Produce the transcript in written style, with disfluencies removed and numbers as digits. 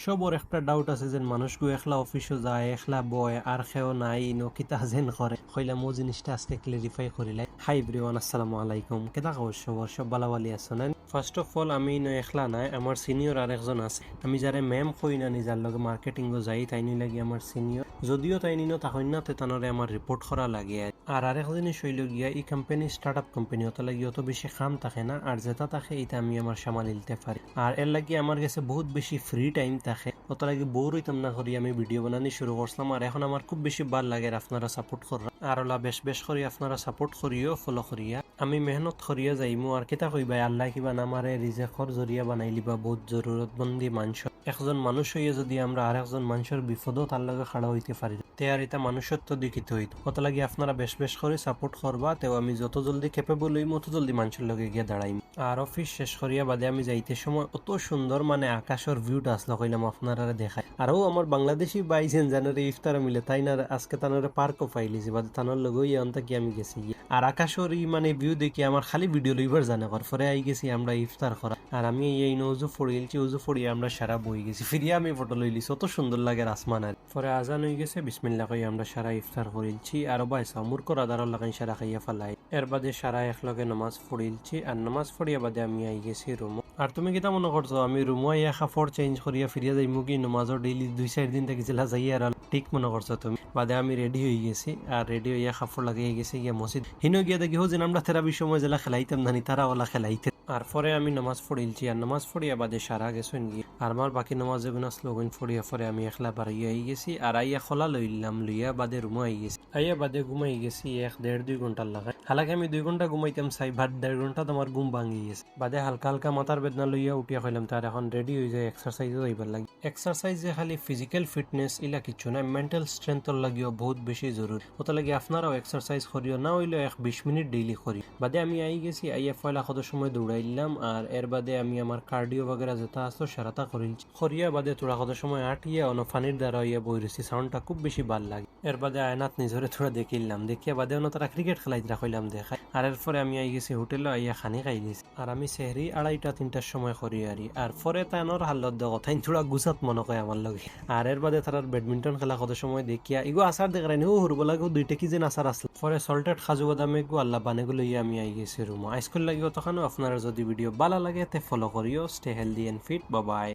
সবর একটা ডাউট আছে যে মানুষগু একলা অফিসে যায় একলা বয় আর খেও নাই নো কিতা যেন করে কইলা মো জিনিসটা আজকে ক্লিয়ারিফাই করিলাই। হাই এভরিওয়ান, আসসালামু আলাইকুম। কেদা খবর সবর? সব বালাবালি আছো না? ফার্স্ট অফ অল আমি একলা নাই, আমার সিনিয়র আর একজন আছে। আমি যারে ম্যাম কই না যার লগে মার্কেটিং যাই তাই নি লাগি আমার সিনিয়র, যদিও তাই নিনো তখন না তানরে আমার রিপোর্ট করা লাগে। আর আরেক জিনিস হইল গিয়া এই কোম্পানি স্টার্ট আপ কোম্পানি, অত লাগি অত বেশি খাম থাকে না, আর যেটা থাকে এটা আমি আমার সামাল দিতে পারি। আর এর লাগি আমার কাছে বহুত বেশি ফ্রি টাইম থাকে, অত লাগে বোর হইতাম না করি আমি ভিডিও বানানি শুরু করছিলাম। আর এখন আমার খুব বেশি ভাল লাগে আপনারা সাপোর্ট করা, আর ওলা বেশ বেশ করি আপনারা সাপোর্ট করিও ফলো করিয়া আমি মেহনত করিয়া যাইমু। আর কেতা কইবা আল্লাহ কিবা নামারে রিজেকর জরিয়া বানাই লিবা বহুত জরুরতবন্দি মানুষ। একজন মানুষ হইয়া যদি আমরা আর একজন মানুষের বিপদও তার লগে খাড়া হইতে পারি তে আর এটা মানুষত্ব দীক্ষিত হইত। কত লাগি আপনারা বেশ বেশ করে সাপোর্ট করবা, তেও আমি যত জলদি ক্যাপেবল হইম অত জলদি মানুষের লগে গিয়ে দাঁড়াইম। আর অফিস শেষ করিয়া বাদে আমি যাইতে সময় অত সুন্দর আকাশের ভিউটা আসলো কইলাম আপনারা দেখায়। আরও আমার বাংলাদেশি বাইছেন জানারে ইফতার মিলে তাই না আজকে তানরে পার্কও পাইলিছি বাদে তানোর লগই অন্ত কি আমি গেছি আর আকাশের ভিউ দেখি আমার খালি ভিডিও লইবার জানা কর পরে আই গেছি আমরা ইফতার করা। আর আমি এই নজু ফড়িয়েছি উজু ফড়িয়ে আমরা সারা বই গেছি ফিরিয়া আমি ফটো লইলিছি, অত সুন্দর লাগে আসমান। আর পরে আজান হয়ে গেছে, বিসমিল্লাহ কই আমরা সারা ইফতার করিলছি আর বাইসা মূর্খ রাদার লাগাই সারা খাইয়া ফেলাই। এর বাদে সারা একলগে নামাজ পড়িলছি আর নামাজ পড়িয়া বাদে আমি আই গেছি রুম। আর তুমি কিতা মনে করছো আমি রুমো আইয়া কাপড় চেঞ্জ করিয়া ফিরিয়া যাইমু কি নমাজর ডেইলি 2-4 দিন থাকিছিলা যাই আর ঠিক মনে করছো তুমি? বাদে আমি রেডি হয়ে গেছি আর রেডি হইয়া কাপড় লাগিয়ে গেছি গিয়া মসজিদ হিনো গিয়া দেখি হোজেন আমরা থেরাপির সময় জেলা খেলাইতাম নানি তারা ওলা খেলাইতে। আর পরে আমি নামাজ পড়িলছি আর নামাজ পড়িয়া বাদে সারা গেছেন গিয়ে আর আমার বাকি নামাজ যেগুলো আসলো ওগুন পড়িয়া পরে আমি একলা বাড়িয়ে আই গেছি আর আইয়া খোলা লইলাম লইয়া বাদে রুমো আই গেছি। আইয়া বাদে ঘুমাই গেছি 1-1.5-2 ঘন্টার লাগায়। হালাকি আমি 2 ঘন্টা ঘুমাইতাম চাই ভাত 1.5 ঘন্টা তোমার ঘুম ভাঙি গেছে। বাদে হালকা হালকা মাথার বেদনা লইয়া উঠিয়া কইলাম তার এখন রেডি হয়ে যায় এক্সারসাইজও হইবার লাগে। এক্সারসাইজ যে খালি ফিজিক্যাল ফিটনেস ইলা কিছু না, মেন্টাল স্ট্রেংথর লাগিও বহুত বেশি জরুরি। ওত লাগে আপনারাও এক্সারসাইজ করিও না হইলেও 20 মিনিট ডেইলি করি। বাদে আমি আই গেছি আইয়া ফয়লা কত সময় দৌড়াইলাম আর এর বাদে আমি আমার কার্ডিও বাগেরা যেটা আসতো সেরাতা করিলছি। করিয়া বাদে তোরা কত সময় আটিয়া অন ফানির দ্বারা হইয়া বই রয়েছি, সাউন্ডটা খুব বেশি ভাল লাগে। এর বাদে আয়নাত নিজরে থোড়া দেখিলাম, দেখিয়া বাদে অন তারা ক্রিকেট খেলাই রাখলাম দেখাই। আর এরপরে আমি আই গেছি হোটেলে আইয়া খানি খাই দিয়েছি আর আমি সেহরি 2:30-3টার সময় করি আর পরে তানোর হালত দেওয়া তাই থোড়া গুছাত মনে হয় আমার লগে। আর এর বাদে তার ব্যাডমিন্টন খেলা কত সময় দেখিয়া ইগো আসার দেখাইনি ও হরব লাগে 2টা কি যেন আসার আসলে পরে সল্টেড খাজু বাদামে গো আল্লাহ বানেগুলো ইয়ে আমি আই গেছি রুম আইসকুল লাগিও তখন। আপনারা যদি ভিডিও ভালো লাগে তে ফলো করিও। Stay healthy and fit, bye by.